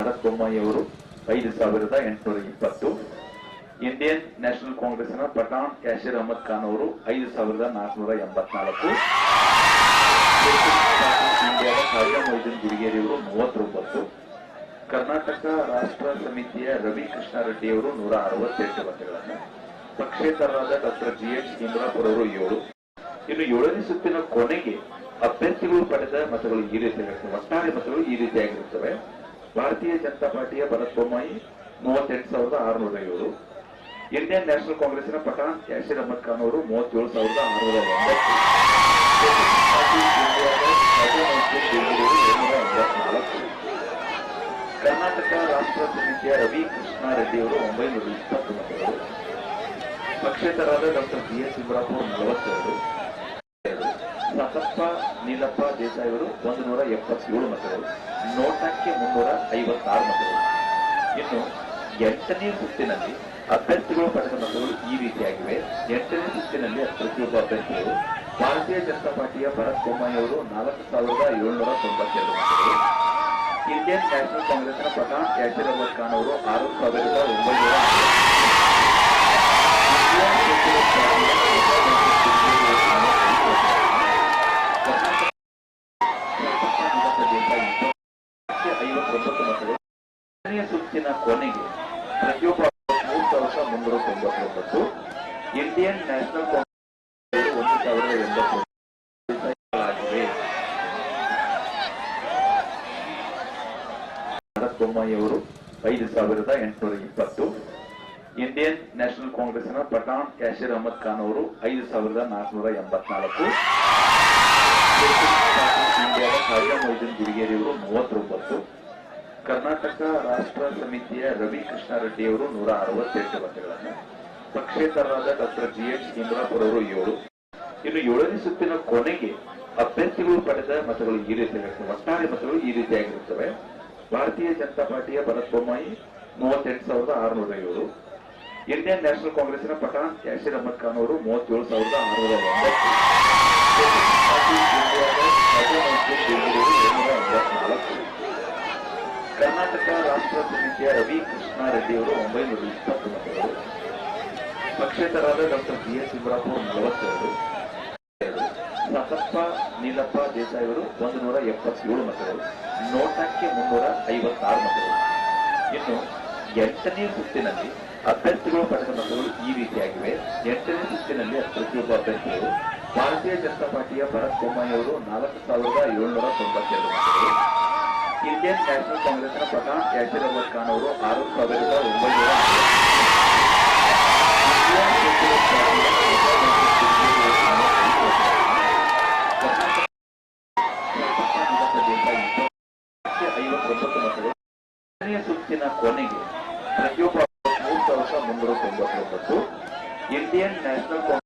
ಭರತ್ ಬೊಮ್ಮಾಯಿ ಅವರು 5,820. Indian national ಕಾಂಗ್ರೆಸ್ನ ಪಠಾಣ್ ಯಾಸಿರ್ ಅಹಮದ್ ಖಾನ್ ಅವರು 5,484. ಇಂಡಿಯಾದ ಖಾಜಾ ಮೊಯ್ದೀನ್ ಗುಡಿಗೇರಿ ಅವರು 39. ಕರ್ನಾಟಕ ರಾಷ್ಟ್ರ ಸಮಿತಿಯ ರವಿ ಕೃಷ್ಣಾರೆಡ್ಡಿ ಅವರು 168 ಮತಗಳನ್ನು, ಪಕ್ಷೇತರರಾದ ಡಾಕ್ಟರ್ GH ಇಂದ್ರಾಪುರ ಅವರು 7. ಇನ್ನು 7ನೇ ಸುತ್ತಿನ ಕೊನೆಗೆ ಅಭ್ಯರ್ಥಿಗಳು ಪಡೆದ ಮತಗಳು ಈ ರೀತಿಯಾಗಿರುತ್ತವೆ. ಒಟ್ಟಾರೆ ಮತಗಳು ಈ ರೀತಿಯಾಗಿರುತ್ತವೆ. ಭಾರತೀಯ ಜನತಾ ಪಾರ್ಟಿಯ ಭರತ್ ಬೊಮ್ಮಾಯಿ 38,607. ಇಂಡಿಯನ್ ನ್ಯಾಷನಲ್ ಕಾಂಗ್ರೆಸ್ನ ಪಠಾಣ್ ಯಾಸಿರ್ ಅಹಮದ್ ಖಾನ್ ಅವರು 37,609. ಕರ್ನಾಟಕ ರಾಷ್ಟ್ರ ಸಮಿತಿಯ ರವಿ ಕೃಷ್ಣಾರೆಡ್ಡಿ ಅವರು 920 ಮತಗಳು, ಪಕ್ಷೇತರಾದ ಡಾಕ್ಟರ್ GH ಇಂದ್ರಾಪುರ 42. ಸತಪ್ಪ ನೀಲಪ್ಪ ದೇಸಾಯಿ ಅವರು 177 ಮತಗಳು, ನೋಟಕ್ಕೆ 356 ಮತಗಳು. ಇನ್ನು 8ನೇ ಸುತ್ತಿನಲ್ಲಿ ಅಭ್ಯರ್ಥಿಗಳು ಪಡೆದ ಮತಗಳು ಈ ರೀತಿಯಾಗಿವೆ. 8ನೇ ಸುತ್ತಿನಲ್ಲಿ ಪ್ರತಿಯೊಬ್ಬ ಅಭ್ಯರ್ಥಿಗಳು ಭಾರತೀಯ ಜನತಾ ಪಾರ್ಟಿಯ ಭರತ್ ಬೊಮ್ಮಾಯಿ ಅವರು 4,792 ಮತಗಳು, ಇಂಡಿಯನ್ ನ್ಯಾಷನಲ್ ಕಾಂಗ್ರೆಸ್ನ ಪಠಾಣ್ ಯಾಸಿರ್ ಅಹಮದ್ ಖಾನ್ ಅವರು 6,900. ಸುತ್ತಿನ ಕೊನೆಗೆ ಪ್ರತಿಯೊಬ್ಬ 3,399. ಇಂಡಿಯನ್ ನ್ಯಾಷನಲ್ ಕಾಂಗ್ರೆಸ್ 1,080 ಆಗಿವೆ. ಭರತ್ ಬೊಮ್ಮಾಯಿ ಅವರು 5,820. ಇಂಡಿಯನ್ ನ್ಯಾಷನಲ್ ಕಾಂಗ್ರೆಸ್ನ ಪಠಾಣ್ ಯಾಸಿರ್ ಅಹಮದ್ ಖಾನ್ ಅವರು 5,484. ಇಂಡಿಯಾದ ಖಾಜಾ ಮೊಯ್ದೀನ್ ಗುಡಿಗೇರಿ ಅವರು 39. ಕರ್ನಾಟಕ ರಾಷ್ಟ್ರ ಸಮಿತಿಯ ರವಿ ಕೃಷ್ಣಾರೆಡ್ಡಿ ಅವರು 168 ಮತಗಳನ್ನು, ಪಕ್ಷೇತರರಾದ ಡಾಕ್ಟರ್ GH ಇಂದ್ರಾಪುರ ಅವರು 7. ಇನ್ನು 7ನೇ ಸುತ್ತಿನ ಕೊನೆಗೆ ಅಭ್ಯರ್ಥಿಗಳು ಪಡೆದ ಮತಗಳು ಈ ರೀತಿಯಾಗಿರುತ್ತವೆ. ಒಟ್ಟಾರೆ ಮತಗಳು ಈ ರೀತಿಯಾಗಿರುತ್ತವೆ. ಭಾರತೀಯ ಜನತಾ ಪಾರ್ಟಿಯ ಭರತ್ ಬೊಮ್ಮಾಯಿ 38,607. ಇಂಡಿಯನ್ ನ್ಯಾಷನಲ್ ಕಾಂಗ್ರೆಸ್ನ ಪಠಾಣ್ ಯಾಸಿರ್ ಅಹಮದ್ ಖಾನ್ ಅವರು 37,609. ಕರ್ನಾಟಕ ರಾಷ್ಟ್ರ ಸಮಿತಿಯ ರವಿ ಕೃಷ್ಣಾರೆಡ್ಡಿ ಅವರು 920 ಮತಗಳು, ಪಕ್ಷೇತರಾದ ಡಾಕ್ಟರ್ GH ಇಂದ್ರಾಪುರ 42. ಸತಪ್ಪ ನೀಲಪ್ಪ ದೇಸಾಯಿ ಅವರು 177 ಮತಗಳು, ನೋಟಕ್ಕೆ 356 ಮತಗಳು. ಇನ್ನು 8ನೇ ಸುತ್ತಿನಲ್ಲಿ ಅಭ್ಯರ್ಥಿಗಳು ಪಡೆದ ಮತಗಳು ಈ ರೀತಿಯಾಗಿವೆ. 8ನೇ ಸುತ್ತಿನಲ್ಲಿ ಪ್ರತಿಯೊಬ್ಬ ಅಭ್ಯರ್ಥಿಗಳು ಭಾರತೀಯ ಜನತಾ ಪಾರ್ಟಿಯ ಭರತ್ ಬೊಮ್ಮಾಯಿ ಅವರು 4,792 ಮತಗಳು, ಇಂಡಿಯನ್ ನ್ಯಾಷನಲ್ ಕಾಂಗ್ರೆಸ್ನ ಪಠಾಣ್ ಯಾಸಿರ್ ಅಹಮದ್ ಖಾನ್ ಅವರು 6,900. ಸುತ್ತಿನ ಕೊನೆಗೆ ಪ್ರತಿಯೊಬ್ಬ 3,399. Indian national